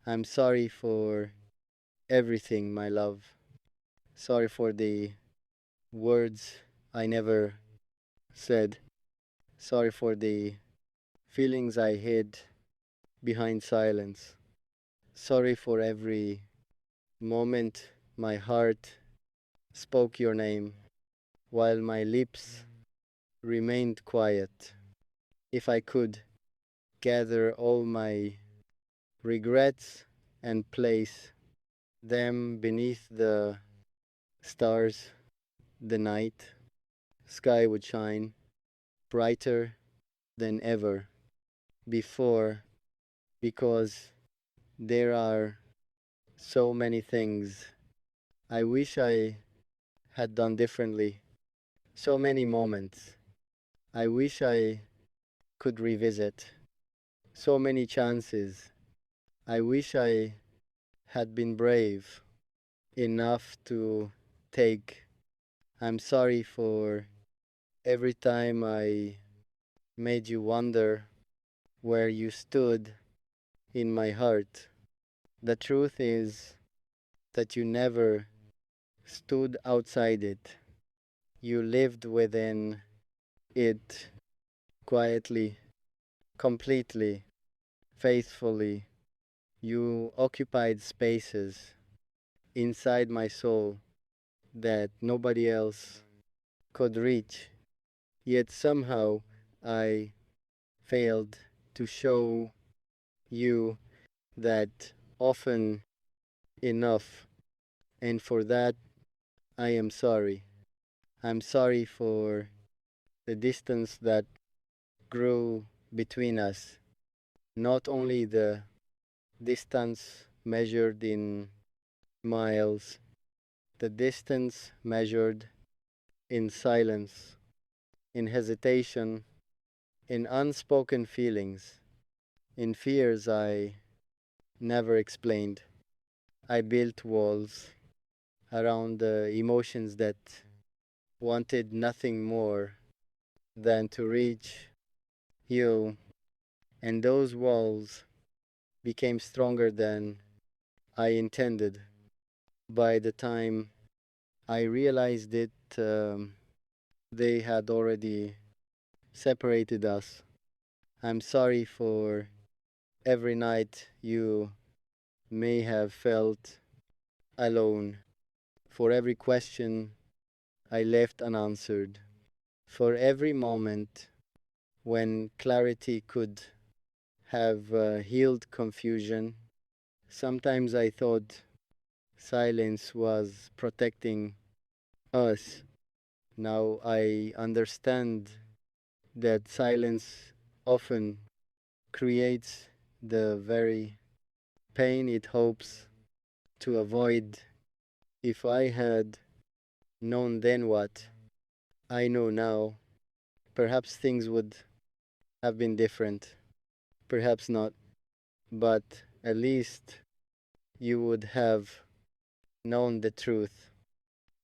I'm sorry for everything, my love. Sorry for the words I never said. Sorry for the feelings I hid behind silence. Sorry for every moment my heart spoke your name while my lips remained quiet. If I could gather all my regrets and place them beneath the stars, the night sky would shine brighter than ever before, because there are so many things I wish I had done differently. So many moments I wish I could revisit. So many chances I wish I had been brave enough to take. I'm sorry for every time I made you wonder where you stood in my heart. The truth is that you never stood outside it. You lived within it quietly, completely, faithfully. You occupied spaces inside my soul that nobody else could reach. Yet somehow I failed to show you that often enough, and for that I am sorry. I'm sorry for the distance that grew between us, not only the distance measured in miles, the distance measured in silence, in hesitation, in unspoken feelings, in fears I never explained. I built walls around the emotions that wanted nothing more than to reach you, and those walls became stronger than I intended. By the time I realized it, they had already separated us. I'm sorry for every night you may have felt alone, for every question I left unanswered, for every moment when clarity could have healed confusion. Sometimes I thought silence was protecting us. Now I understand that silence often creates the very pain it hopes to avoid. If I had known then what I know now, perhaps things would have been different. Perhaps not, but at least you would have known the truth.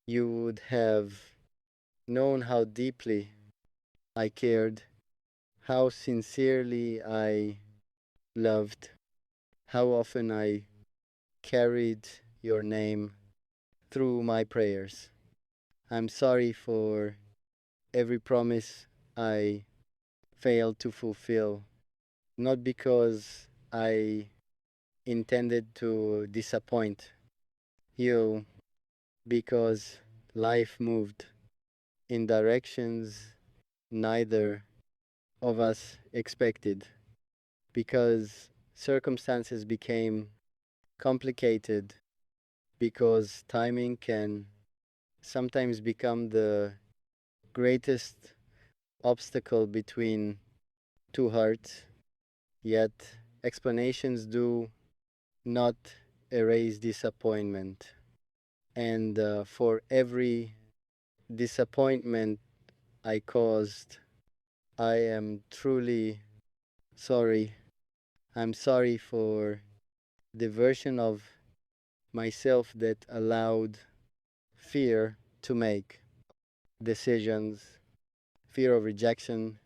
You would have known how deeply I cared, how sincerely I loved, how often I carried your name through my prayers. I'm sorry for every promise I failed to fulfill, not because I intended to disappoint you, because life moved in directions neither of us expected, because circumstances became complicated, because timing can sometimes become the greatest obstacle between two hearts, yet explanations do not erase disappointment. And for every disappointment I caused, I am truly sorry. I'm sorry for the version of myself that allowed fear to make decisions, fear of rejection,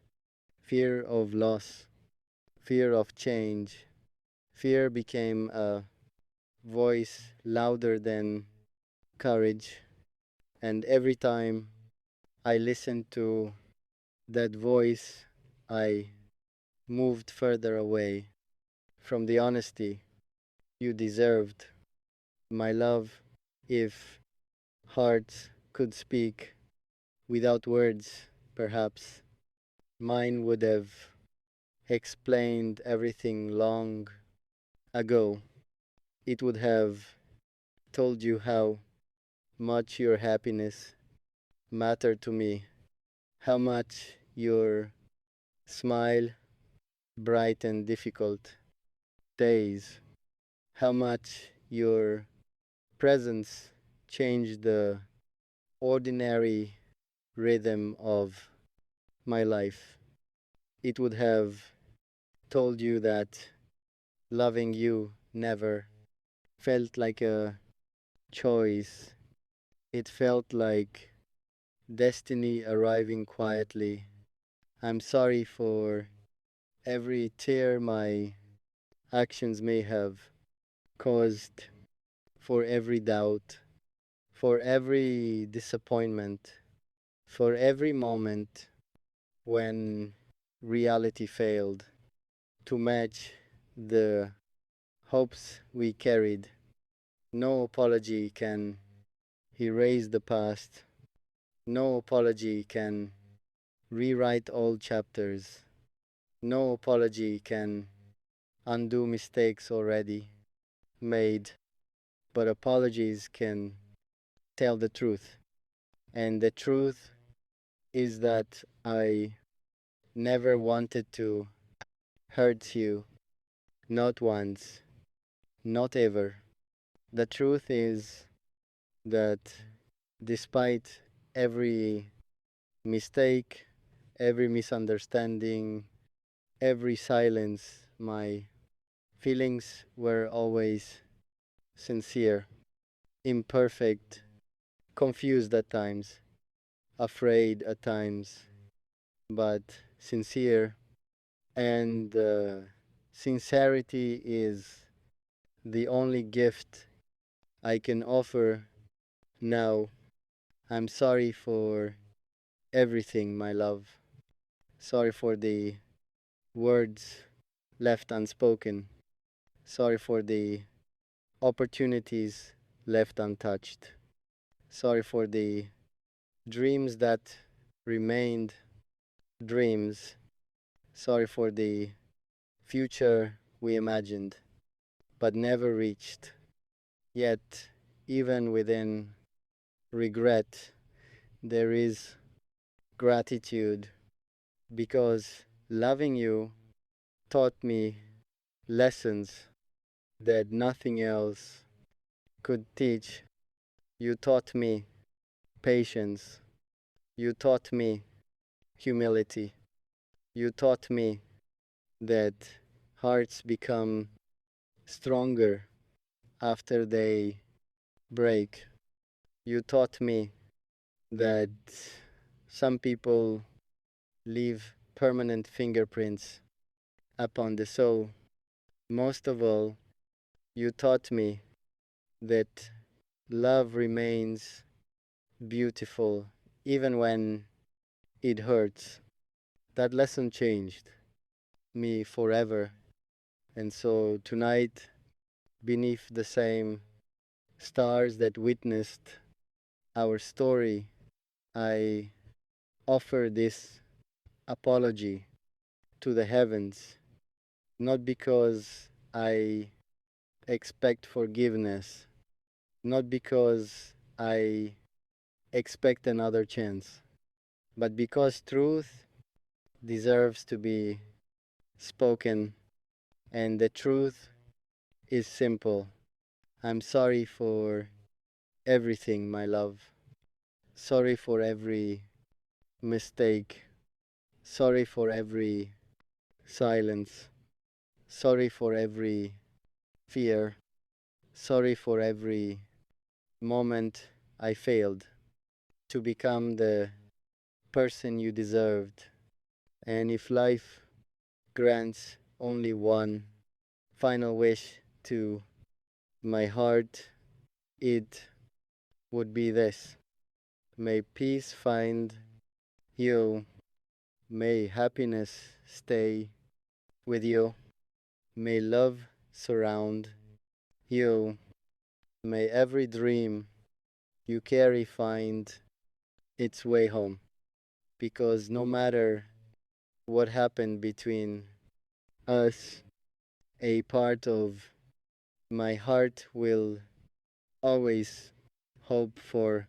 fear of loss, fear of change, Fear became a voice louder than courage, and every time I listened to that voice, I moved further away from the honesty you deserved. My love, if hearts could speak without words, perhaps mine would have explained everything long ago. It would have told you how much your happiness mattered to me, how much your smile brightened difficult days, how much your presence changed the ordinary rhythm of my life. It would have told you that loving you never felt like a choice. It felt like destiny arriving quietly. I'm sorry for every tear my actions may have caused, for every doubt, for every disappointment, for every moment when reality failed to match the hopes we carried. No apology can erase the past. No apology can rewrite old chapters. No apology can undo mistakes already made, but apologies can tell the truth. And the truth is that I never wanted to hurt you, not once, not ever. The truth is that despite every mistake, every misunderstanding, every silence, my feelings were always sincere, imperfect, confused at times, afraid at times, but sincere. And sincerity is the only gift I can offer now. I'm sorry for everything, my love. Sorry for the words left unspoken. Sorry for the opportunities left untouched. Sorry for the dreams that remained dreams. Sorry for the future we imagined but never reached. Yet, even within regret, there is gratitude because loving you taught me lessons that nothing else could teach. You taught me patience. You taught me humility. You taught me that hearts become stronger after they break. You taught me that some people leave permanent fingerprints upon the soul. Most of all, you taught me that love remains beautiful even when it hurts. That lesson changed me forever. And so tonight, beneath the same stars that witnessed our story, I offer this apology to the heavens, not because I expect forgiveness, not because I expect another chance, but because truth deserves to be spoken, and the truth is simple. I'm sorry for everything, my love. Sorry for every mistake. Sorry for every silence. Sorry for every fear. Sorry for every moment I failed to become the person you deserved. And if life grants only one final wish to my heart, it would be this. May peace find you. May happiness stay with you. May love surround you. May every dream you carry find its way home. Because no matter what happened between us, a part of my heart will always hope for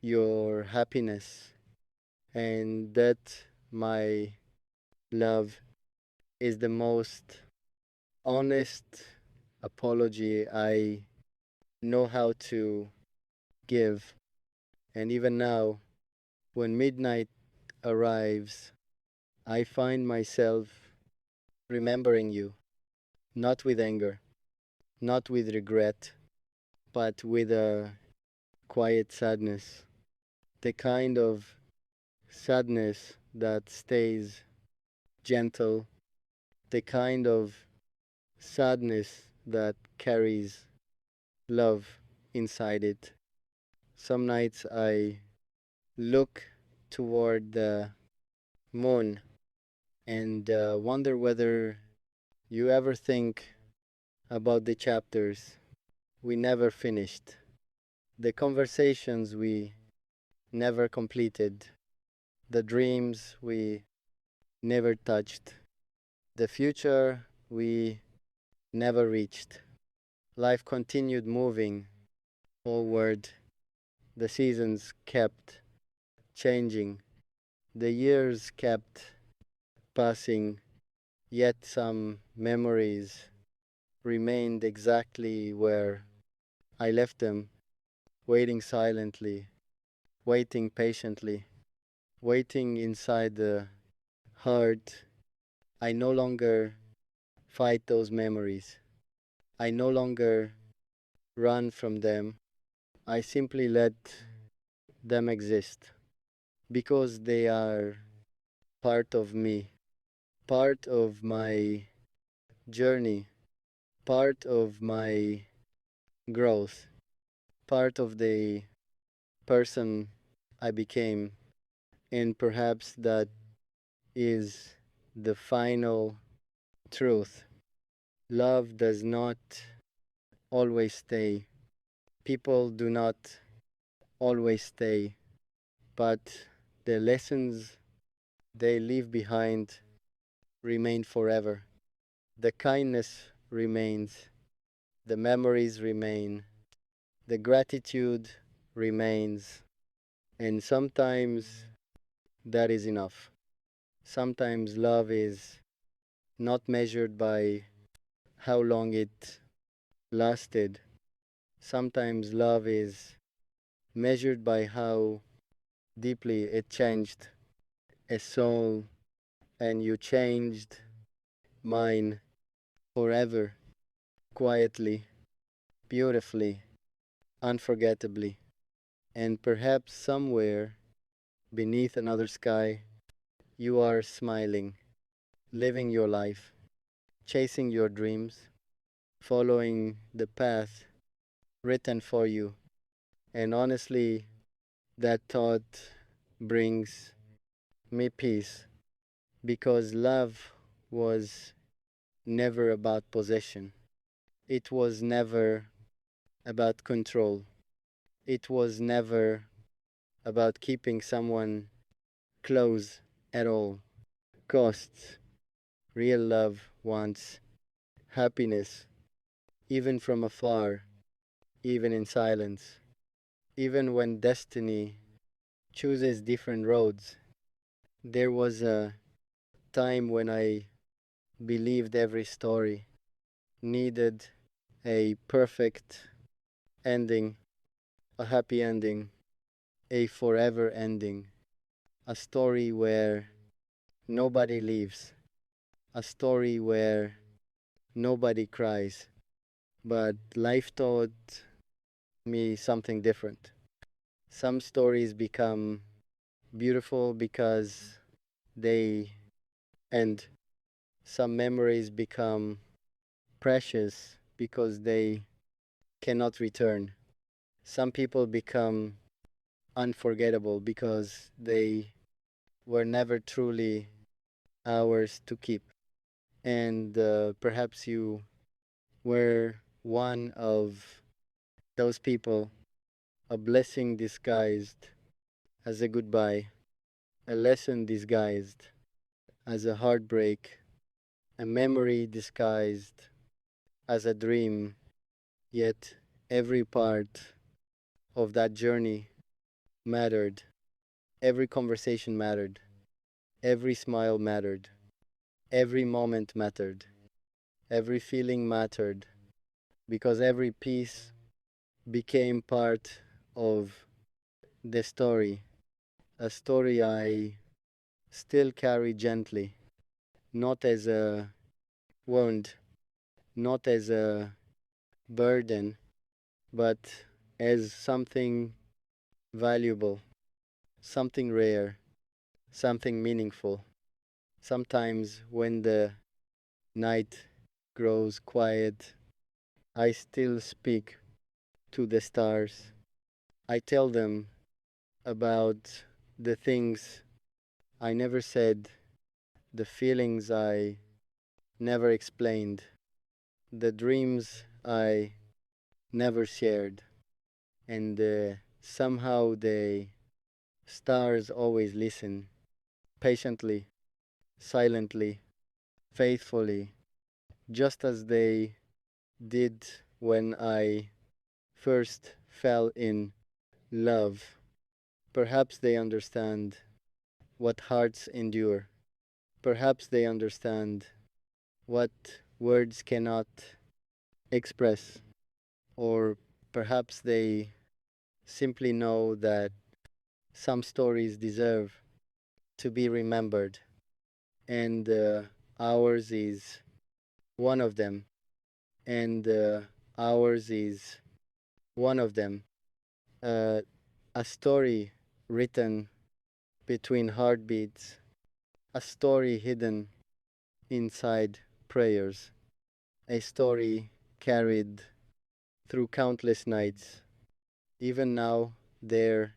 your happiness, and that, my love, is the most honest apology I know how to give. And even now, when midnight arrives, I find myself remembering you, not with anger, not with regret, but with a quiet sadness. The kind of sadness that stays gentle, the kind of sadness that carries love inside it. Some nights I look toward the moon and wonder whether you ever think about the chapters we never finished, the conversations we never completed, the dreams we never touched, the future we never reached. Life continued moving forward. The seasons kept changing. The years kept passing, yet some memories remained exactly where I left them, waiting silently, waiting patiently, waiting inside the heart. I no longer fight those memories. I no longer run from them. I simply let them exist because they are part of me, part of my journey, part of my growth, part of the person I became. And perhaps that is the final truth. Love does not always stay. People do not always stay, but the lessons they leave behind remain forever. The kindness remains, the memories remain, the gratitude remains, and sometimes that is enough. Sometimes love is not measured by how long it lasted. Sometimes love is measured by how deeply it changed a soul, and you changed mine forever, quietly, beautifully, unforgettably. And perhaps somewhere beneath another sky, you are smiling, living your life, chasing your dreams, following the path written for you. And honestly, that thought brings me peace because love was never about possession. It was never about control. It was never about keeping someone close at all costs. Real love wants happiness, even from afar, even in silence, even when destiny chooses different roads. There was a time when I believed every story needed a perfect ending, a happy ending, a forever ending, a story where nobody leaves, a story where nobody cries. But life taught me something different. Some stories become beautiful because they end. Some memories become precious because they cannot return. Some people become unforgettable because they were never truly ours to keep. And perhaps you were one of those people, a blessing disguised as a goodbye, a lesson disguised as a heartbreak, a memory disguised as a dream, yet every part of that journey mattered. Every conversation mattered. Every smile mattered. Every moment mattered. Every feeling mattered because every piece became part of the story, a story I still carry gently, not as a wound, not as a burden, but as something valuable, something rare, something meaningful. Sometimes when the night grows quiet, I still speak to the stars. I tell them about the things I never said, the feelings I never explained, the dreams I never shared, and somehow the stars always listen, patiently, silently, faithfully, just as they did when I first fell in love. Perhaps they understand what hearts endure. Perhaps they understand what words cannot express. Or perhaps they simply know that some stories deserve to be remembered, and ours is one of them, and ours is one of them. Uh, a story written between heartbeats, a story hidden inside prayers, a story carried through countless nights. Even now, there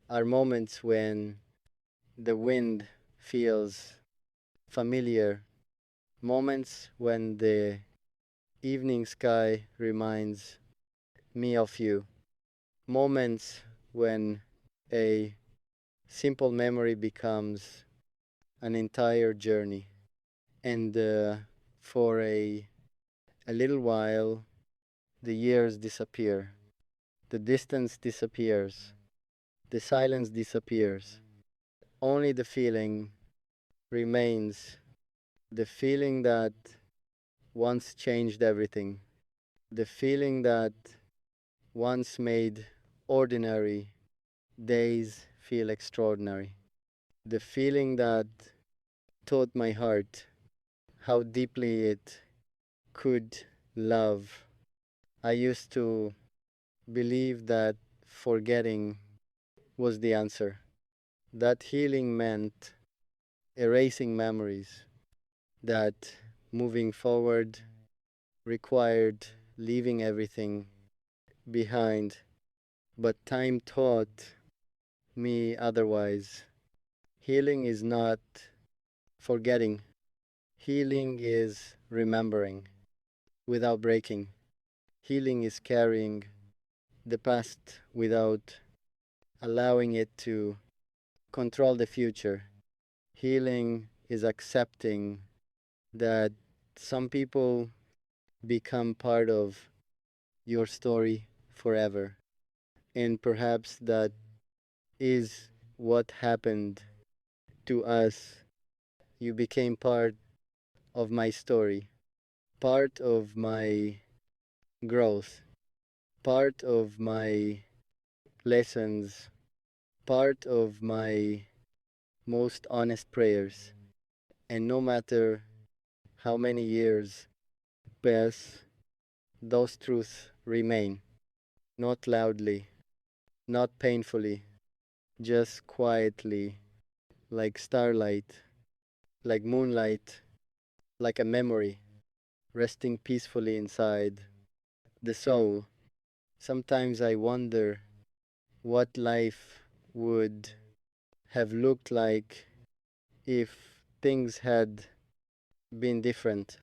are moments when the wind feels familiar, moments when the evening sky reminds me of you, moments when a simple memory becomes an entire journey. And for a little while, the years disappear, the distance disappears, the silence disappears. Only the feeling remains, the feeling that once changed everything, the feeling that once made ordinary days feel extraordinary, the feeling that taught my heart how deeply it could love. I used to believe that forgetting was the answer, that healing meant erasing memories, that moving forward required leaving everything behind. But time taught me otherwise. Healing is not forgetting, healing is remembering without breaking. Healing is carrying the past without allowing it to control the future. Healing is accepting that some people become part of your story forever. And perhaps that is what happened to us. You became part of my story, part of my growth, part of my lessons, part of my most honest prayers. And no matter how many years pass, those truths remain, not loudly, not painfully, just quietly, like starlight, like moonlight, like a memory, resting peacefully inside the soul. Sometimes I wonder what life would have looked like if things had been different.